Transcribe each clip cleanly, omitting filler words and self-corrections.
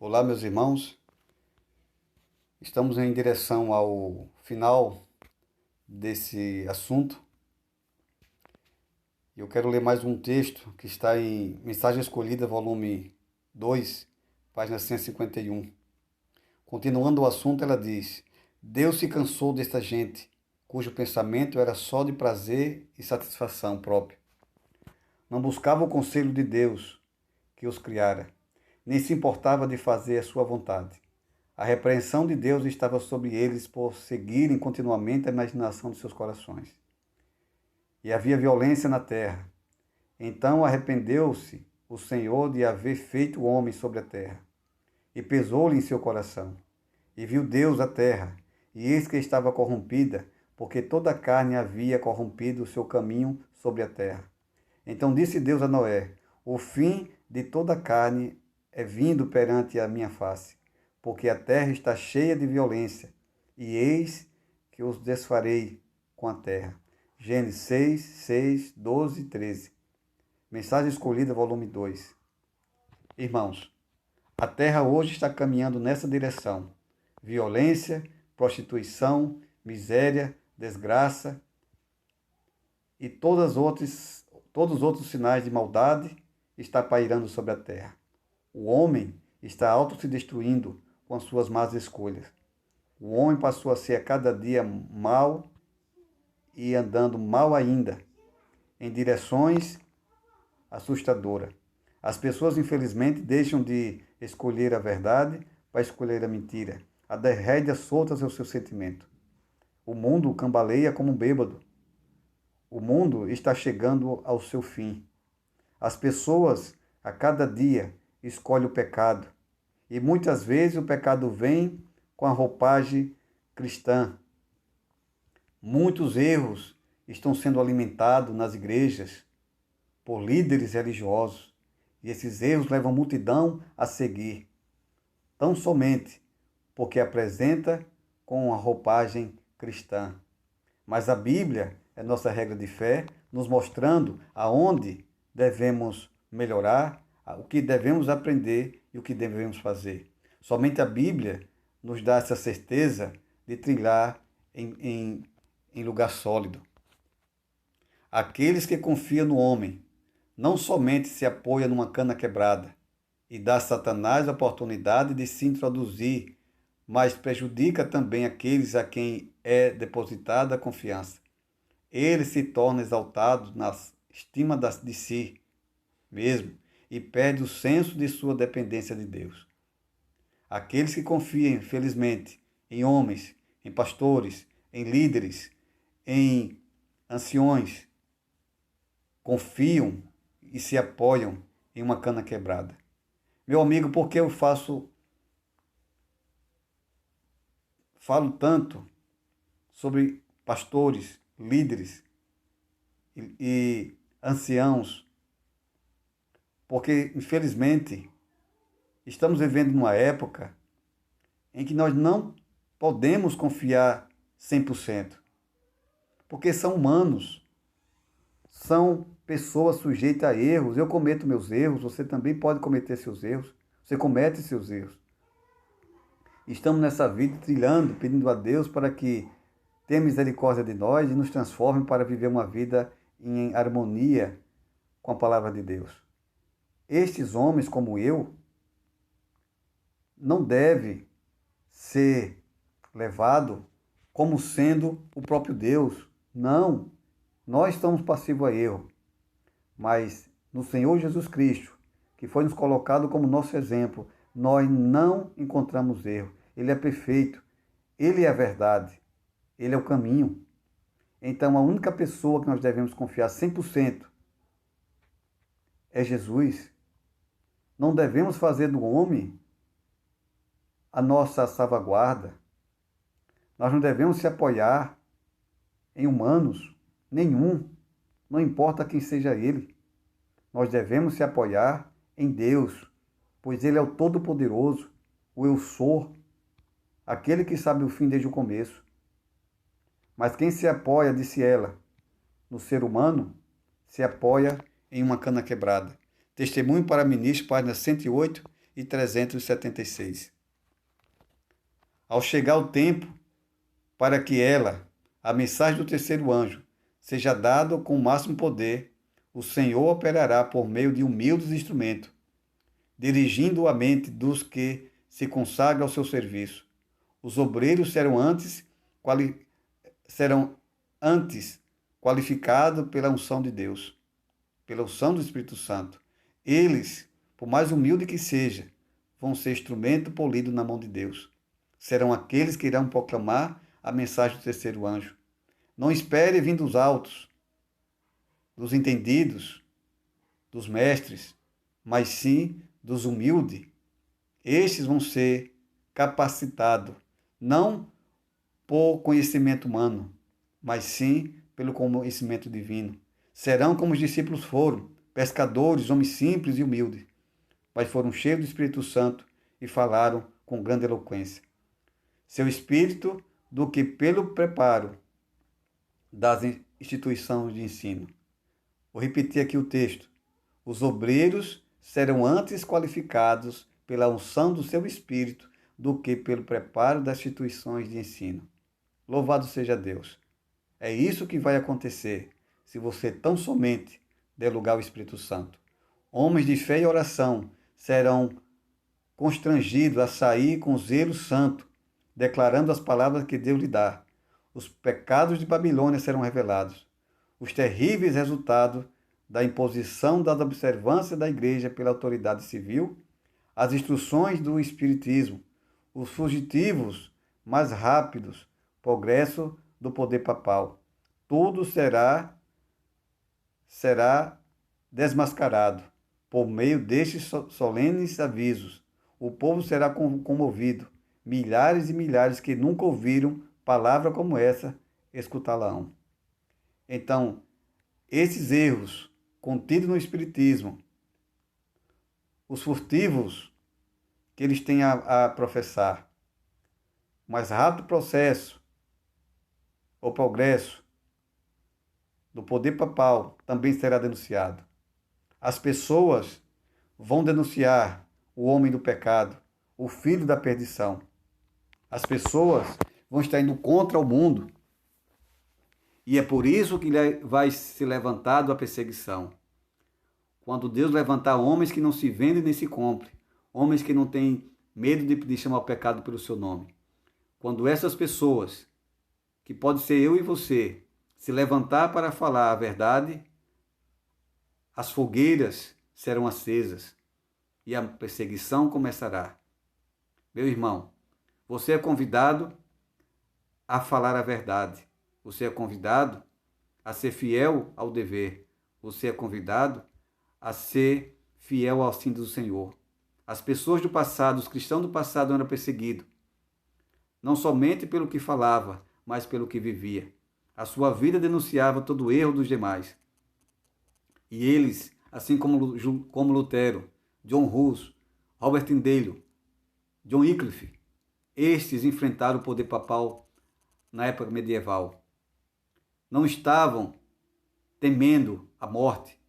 Olá, meus irmãos. Estamos em direção ao final desse assunto. Eu quero ler mais um texto que está em Mensagem Escolhida, volume 2, página 151. Continuando o assunto, ela diz: Deus se cansou desta gente, cujo pensamento era só de prazer e satisfação própria. Não buscava o conselho de Deus, que os criara, nem se importava de fazer a sua vontade. A repreensão de Deus estava sobre eles por seguirem continuamente a imaginação de seus corações. E havia violência na terra. Então arrependeu-se o Senhor de haver feito o homem sobre a terra. E pesou-lhe em seu coração. E viu Deus a terra, e eis que estava corrompida, porque toda a carne havia corrompido o seu caminho sobre a terra. Então disse Deus a Noé: O fim de toda a carne é vindo perante a minha face, porque a terra está cheia de violência, e eis que os desfarei com a terra. Gênesis 6, 6, 12 e 13. Mensagem Escolhida, volume 2. Irmãos, a terra hoje está caminhando nessa direção. Violência, prostituição, miséria, desgraça e todos os outros sinais de maldade está pairando sobre a terra. O homem está auto se destruindo com as suas más escolhas. O homem passou a ser a cada dia mal e andando mal ainda, em direções assustadoras. As pessoas, infelizmente, deixam de escolher a verdade para escolher a mentira. A rédea soltas é o seu sentimento. O mundo cambaleia como um bêbado. O mundo está chegando ao seu fim. As pessoas, a cada dia, escolhem o pecado. E muitas vezes o pecado vem com a roupagem cristã. Muitos erros estão sendo alimentados nas igrejas por líderes religiosos. E esses erros levam a multidão a seguir, tão somente porque apresenta com a roupagem cristã. Mas a Bíblia é nossa regra de fé, nos mostrando aonde devemos melhorar, o que devemos aprender e o que devemos fazer. Somente a Bíblia nos dá essa certeza de trilhar em lugar sólido. Aqueles que confiam no homem não somente se apoiam numa cana quebrada e dá a Satanás a oportunidade de se introduzir, mas prejudica também aqueles a quem é depositada a confiança. Ele se torna exaltado na estima de si mesmo e perde o senso de sua dependência de Deus. Aqueles que confiam, infelizmente, em homens, em pastores, em líderes, em anciões, confiam e se apoiam em uma cana quebrada. Meu amigo, por que eu falo tanto sobre pastores, líderes e anciãos? Porque, infelizmente, estamos vivendo numa época em que nós não podemos confiar 100%, porque são humanos, são pessoas sujeitas a erros. Eu cometo meus erros, você também pode cometer seus erros, você comete seus erros. Estamos nessa vida trilhando, pedindo a Deus para que tenha misericórdia de nós e nos transforme para viver uma vida em harmonia com a palavra de Deus. Estes homens, como eu, não devem ser levados como sendo o próprio Deus. Não, nós estamos passivos a erro. Mas no Senhor Jesus Cristo, que foi nos colocado como nosso exemplo, nós não encontramos erro. Ele é perfeito, Ele é a verdade, Ele é o caminho. Então a única pessoa que nós devemos confiar 100% é Jesus. Não devemos fazer do homem a nossa salvaguarda. Nós não devemos se apoiar em humanos, nenhum, não importa quem seja ele. Nós devemos se apoiar em Deus, pois Ele é o Todo-Poderoso, o Eu Sou, aquele que sabe o fim desde o começo. Mas quem se apoia, disse ela, no ser humano, se apoia em uma cana quebrada. Testemunho para Ministro, página 108 376. Ao chegar o tempo para que ela, a mensagem do terceiro anjo, seja dada com o máximo poder, o Senhor operará por meio de humildes instrumentos, dirigindo a mente dos que se consagram ao seu serviço. Os obreiros serão antes qualificados pela unção de Deus, pela unção do Espírito Santo. Eles, por mais humilde que seja, vão ser instrumento polido na mão de Deus. Serão aqueles que irão proclamar a mensagem do terceiro anjo. Não espere vir dos altos, dos entendidos, dos mestres, mas sim dos humildes. Estes vão ser capacitados, não por conhecimento humano, mas sim pelo conhecimento divino. Serão como os discípulos foram, pescadores, homens simples e humildes, mas foram cheios do Espírito Santo e falaram com grande eloquência. Seu espírito do que pelo preparo das instituições de ensino. Vou repetir aqui o texto. Os obreiros serão antes qualificados pela unção do seu espírito do que pelo preparo das instituições de ensino. Louvado seja Deus. É isso que vai acontecer se você tão somente der lugar ao Espírito Santo. Homens de fé e oração serão constrangidos a sair com zelo santo, declarando as palavras que Deus lhe dá. Os pecados de Babilônia serão revelados. Os terríveis resultados da imposição das observâncias da igreja pela autoridade civil, as instruções do espiritismo, os fugitivos mais rápidos, progresso do poder papal. Tudo será desmascarado por meio destes solenes avisos. O povo será comovido. Milhares e milhares que nunca ouviram palavra como essa, escutá-la-ão. Então, esses erros contidos no Espiritismo, os furtivos que eles têm a professar, o mais rápido processo ou progresso do poder papal também será denunciado. As pessoas vão denunciar o homem do pecado, o filho da perdição. As pessoas vão estar indo contra o mundo. E é por isso que vai se levantado a perseguição. Quando Deus levantar homens que não se vendem nem se comprem, homens que não têm medo de chamar o pecado pelo seu nome. Quando essas pessoas, que pode ser eu e você, se levantar para falar a verdade, as fogueiras serão acesas e a perseguição começará. Meu irmão, você é convidado a falar a verdade. Você é convidado a ser fiel ao dever. Você é convidado a ser fiel ao sim do Senhor. As pessoas do passado, os cristãos do passado eram perseguidos, não somente pelo que falava, mas pelo que vivia. A sua vida denunciava todo o erro dos demais. E eles, assim como Lutero, John Hus, Robert Tyndale, John Wycliffe, estes enfrentaram o poder papal na época medieval. Não estavam temendo a morte,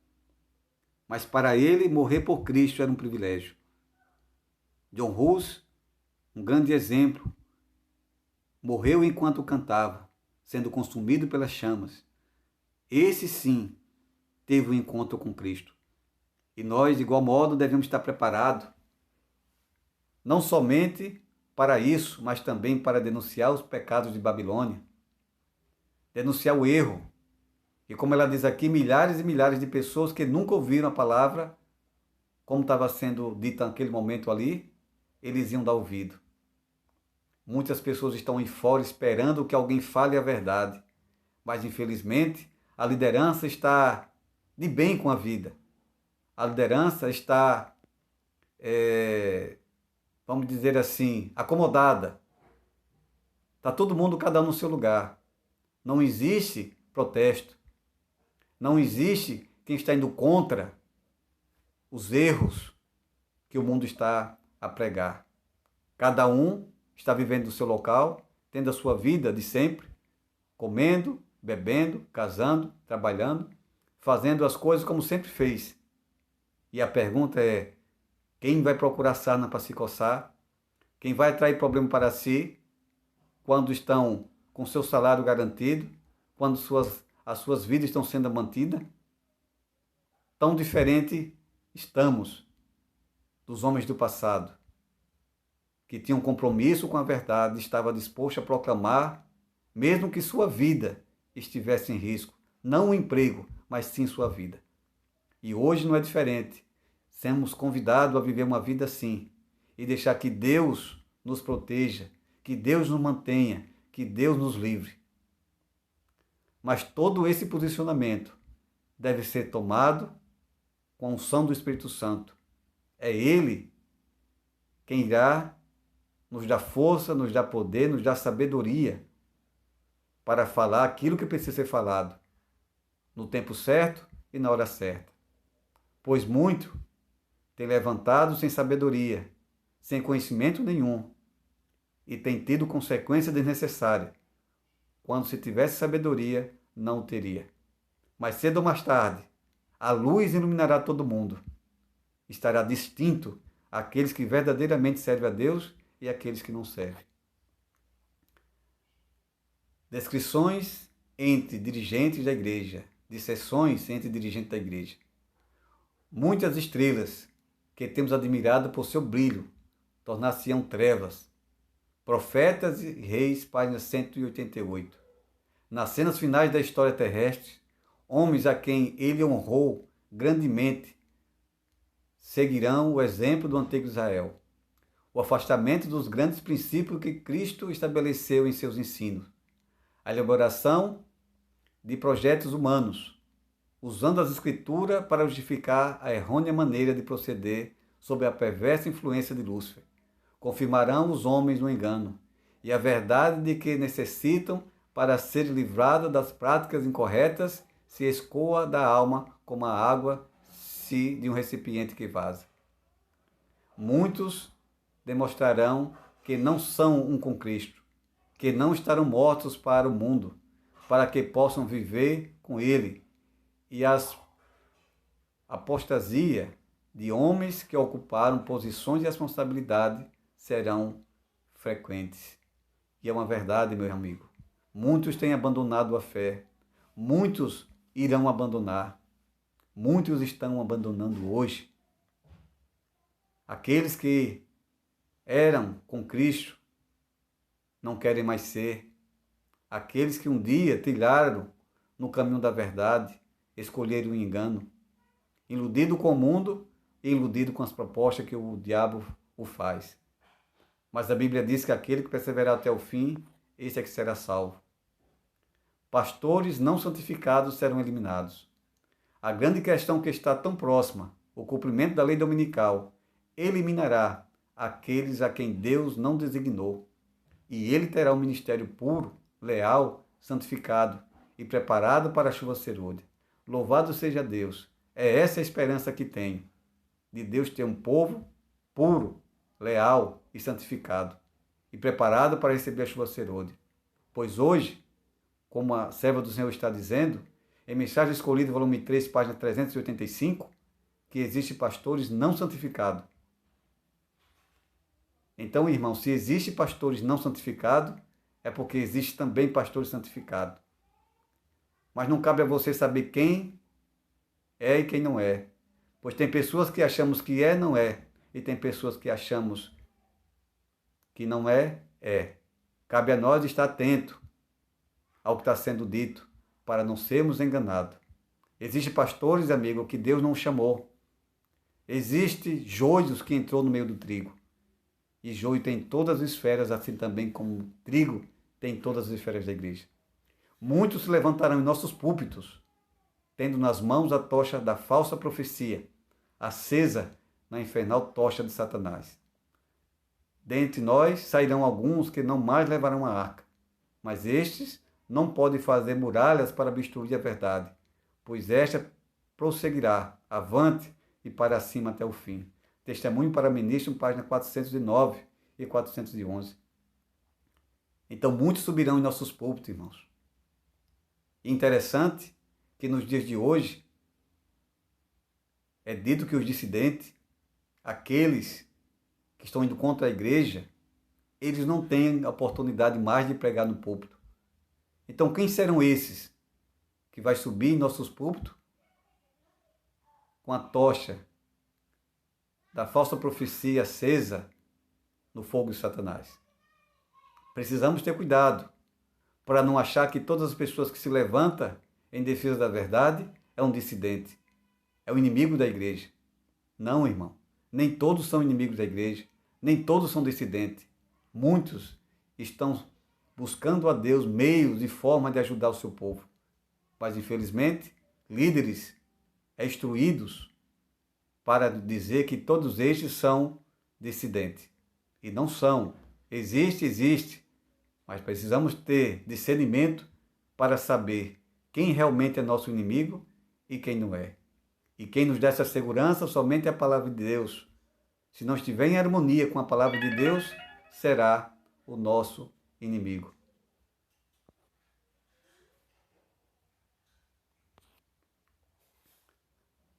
mas para ele morrer por Cristo era um privilégio. John Hus, um grande exemplo, morreu enquanto cantava, sendo consumido pelas chamas. Esse sim teve um encontro com Cristo. E nós, de igual modo, devemos estar preparados, não somente para isso, mas também para denunciar os pecados de Babilônia, denunciar o erro. E como ela diz aqui, milhares e milhares de pessoas que nunca ouviram a palavra, como estava sendo dita naquele momento ali, eles iam dar ouvido. Muitas pessoas estão aí fora esperando que alguém fale a verdade, mas infelizmente a liderança está de bem com a vida. A liderança está, vamos dizer assim, acomodada. Está todo mundo, cada um no seu lugar. Não existe protesto. Não existe quem está indo contra os erros que o mundo está a pregar. Cada um está vivendo no seu local, tendo a sua vida de sempre, comendo, bebendo, casando, trabalhando, fazendo as coisas como sempre fez. E a pergunta é: Quem vai procurar sarna para se coçar? Quem vai atrair problema para si quando estão com seu salário garantido, quando as suas vidas estão sendo mantidas? Tão diferente estamos dos homens do passado, que tinham compromisso com a verdade, estava disposto a proclamar, mesmo que sua vida estivesse em risco, não o emprego, mas sim sua vida. E hoje não é diferente. Somos convidados a viver uma vida assim e deixar que Deus nos proteja, que Deus nos mantenha, que Deus nos livre. Mas todo esse posicionamento deve ser tomado com a unção do Espírito Santo. É Ele quem irá nos dar força, nos dar poder, nos dar sabedoria para falar aquilo que precisa ser falado no tempo certo e na hora certa. Pois muito tem levantado sem sabedoria, sem conhecimento nenhum, e tem tido consequência desnecessária. Quando se tivesse sabedoria, não o teria. Mas cedo ou mais tarde, a luz iluminará todo mundo. Estará distinto aqueles que verdadeiramente servem a Deus e aqueles que não servem. Descrições entre dirigentes da igreja, disseções entre dirigentes da igreja. Muitas estrelas que temos admirado por seu brilho tornar-se-ão trevas. Profetas e Reis, página 188. Nas cenas finais da história terrestre, homens a quem ele honrou grandemente seguirão o exemplo do antigo Israel. O afastamento dos grandes princípios que Cristo estabeleceu em seus ensinos. A elaboração de projetos humanos, usando as Escrituras para justificar a errônea maneira de proceder sob a perversa influência de Lúcifer. Confirmarão os homens no engano e a verdade de que necessitam para ser livrados das práticas incorretas se escoa da alma como a água de um recipiente que vaza. Muitos demonstrarão que não são um com Cristo, que não estarão mortos para o mundo, para que possam viver com Ele. E as apostasia de homens que ocuparam posições de responsabilidade serão frequentes. E é uma verdade, meu amigo. Muitos têm abandonado a fé. Muitos irão abandonar. Muitos estão abandonando hoje. Aqueles que eram com Cristo não querem mais ser. Aqueles que um dia trilharam no caminho da verdade, escolheram o engano, iludido com o mundo e iludido com as propostas que o diabo o faz. Mas a Bíblia diz que aquele que perseverar até o fim, esse é que será salvo. Pastores não santificados serão eliminados. A grande questão que está tão próxima, o cumprimento da lei dominical, eliminará aqueles a quem Deus não designou. E ele terá um ministério puro, leal, santificado e preparado para a chuva serôdia. Louvado seja Deus. É essa a esperança que tenho, de Deus ter um povo puro, leal e santificado, e preparado para receber a chuva serôdia. Pois hoje, como a serva do Senhor está dizendo, em Mensagem Escolhida, volume 3, página 385, que existem pastores não santificados. Então, irmão, se existem pastores não santificados, é porque existe também pastores santificados. Mas não cabe a você saber quem é e quem não é. Pois tem pessoas que achamos que é, não é. E tem pessoas que achamos que não é, é. Cabe a nós estar atento ao que está sendo dito, para não sermos enganados. Existem pastores, amigo, que Deus não chamou. Existem joios que entrou no meio do trigo. E joio tem todas as esferas, assim também como trigo tem todas as esferas da igreja. Muitos se levantarão em nossos púlpitos, tendo nas mãos a tocha da falsa profecia, acesa na infernal tocha de Satanás. Dentre nós sairão alguns que não mais levarão a arca, mas estes não podem fazer muralhas para obstruir a verdade, pois esta prosseguirá avante e para cima até o fim. Testemunho para Ministro, página 409 e 411. Então, muitos subirão em nossos púlpitos, irmãos. Interessante que nos dias de hoje é dito que os dissidentes, aqueles que estão indo contra a igreja, eles não têm a oportunidade mais de pregar no púlpito. Então, quem serão esses que vai subir em nossos púlpitos com a tocha da falsa profecia acesa no fogo de Satanás? Precisamos ter cuidado para não achar que todas as pessoas que se levantam em defesa da verdade é um dissidente, é o inimigo da igreja. Não, irmão. Nem todos são inimigos da igreja, nem todos são dissidentes. Muitos estão buscando a Deus meios e formas de ajudar o seu povo. Mas, infelizmente, líderes instruídos para dizer que todos estes são dissidentes. E não são. Existe, mas precisamos ter discernimento para saber quem realmente é nosso inimigo e quem não é. E quem nos dá essa segurança somente é a palavra de Deus. Se não estiver em harmonia com a palavra de Deus, será o nosso inimigo.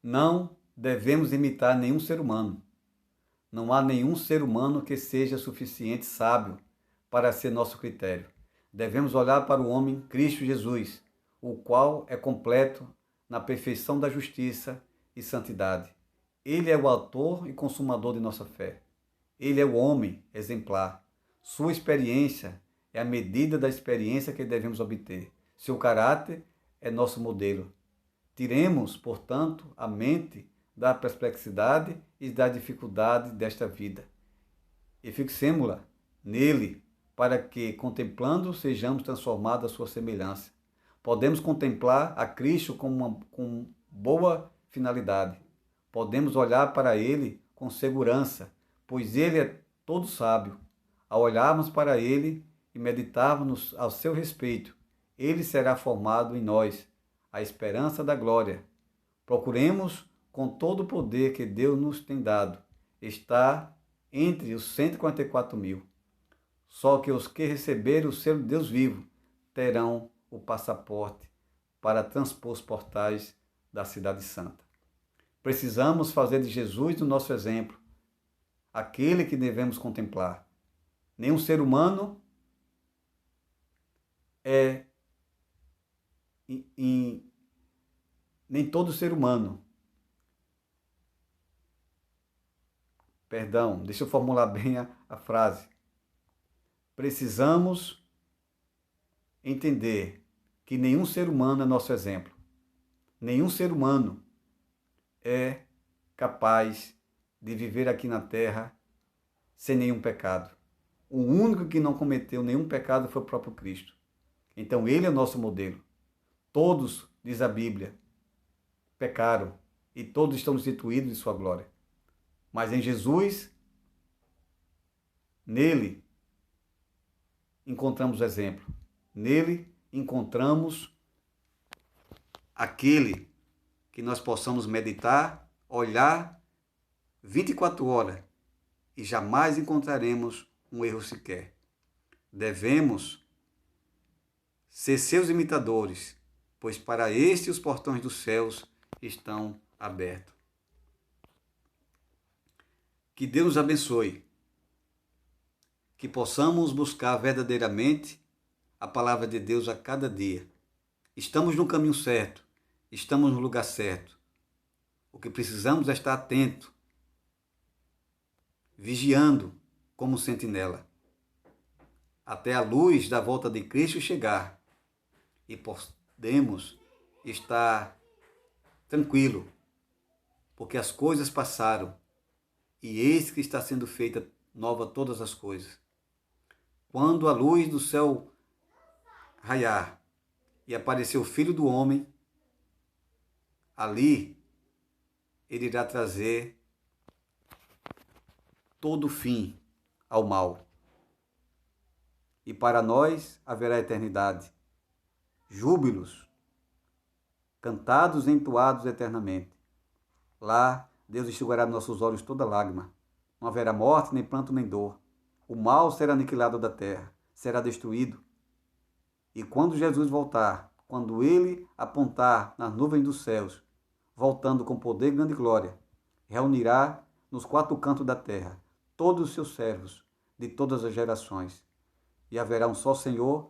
Não devemos imitar nenhum ser humano. Não há nenhum ser humano que seja suficiente sábio para ser nosso critério. Devemos olhar para o homem Cristo Jesus, o qual é completo na perfeição da justiça e santidade. Ele é o autor e consumador de nossa fé. Ele é o homem exemplar. Sua experiência é a medida da experiência que devemos obter. Seu caráter é nosso modelo. Tiremos, portanto, a mente da perplexidade e da dificuldade desta vida e fixemo-la nele, para que, contemplando, sejamos transformados à sua semelhança. Podemos contemplar a Cristo com boa finalidade. Podemos olhar para ele com segurança, pois ele é todo sábio. Ao olharmos para ele e meditarmos ao seu respeito, ele será formado em nós, a esperança da glória. Procuremos, com todo o poder que Deus nos tem dado, estar entre os 144 mil. Só que os que receberem o selo de Deus vivo terão o passaporte para transpor os portais da Cidade Santa. Precisamos fazer de Jesus o nosso exemplo, aquele que devemos contemplar. Nenhum ser humano nem todo ser humano. Perdão, deixa eu formular bem a frase. Precisamos entender que nenhum ser humano é nosso exemplo. Nenhum ser humano é capaz de viver aqui na Terra sem nenhum pecado. O único que não cometeu nenhum pecado foi o próprio Cristo. Então ele é o nosso modelo. Todos, diz a Bíblia, pecaram e todos estão destituídos de sua glória. Mas em Jesus, nele, encontramos exemplo. Nele encontramos aquele que nós possamos meditar, olhar 24 horas e jamais encontraremos um erro sequer. Devemos ser seus imitadores, pois para este os portões dos céus estão abertos. Que Deus nos abençoe, que possamos buscar verdadeiramente a palavra de Deus a cada dia. Estamos no caminho certo, estamos no lugar certo. O que precisamos é estar atento, vigiando como sentinela, até a luz da volta de Cristo chegar e podemos estar tranquilo, porque as coisas passaram e eis que está sendo feita nova todas as coisas. Quando a luz do céu raiar e aparecer o Filho do Homem, ali ele irá trazer todo o fim ao mal. E para nós haverá eternidade, júbilos, cantados e entoados eternamente. Lá Deus enxugará dos nossos olhos toda lágrima. Não haverá morte, nem pranto, nem dor. O mal será aniquilado da terra, será destruído. E quando Jesus voltar, quando ele apontar nas nuvens dos céus, voltando com poder e grande glória, reunirá nos quatro cantos da terra, todos os seus servos, de todas as gerações. E haverá um só Senhor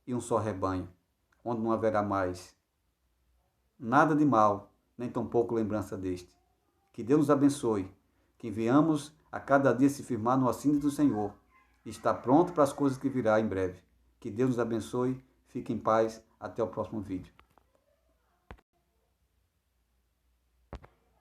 e um só rebanho, onde não haverá mais nada de mal, nem tampouco lembrança deste. Que Deus nos abençoe, que venhamos a cada dia se firmar no assento do Senhor e estar pronto para as coisas que virá em breve. Que Deus nos abençoe, fique em paz, até o próximo vídeo.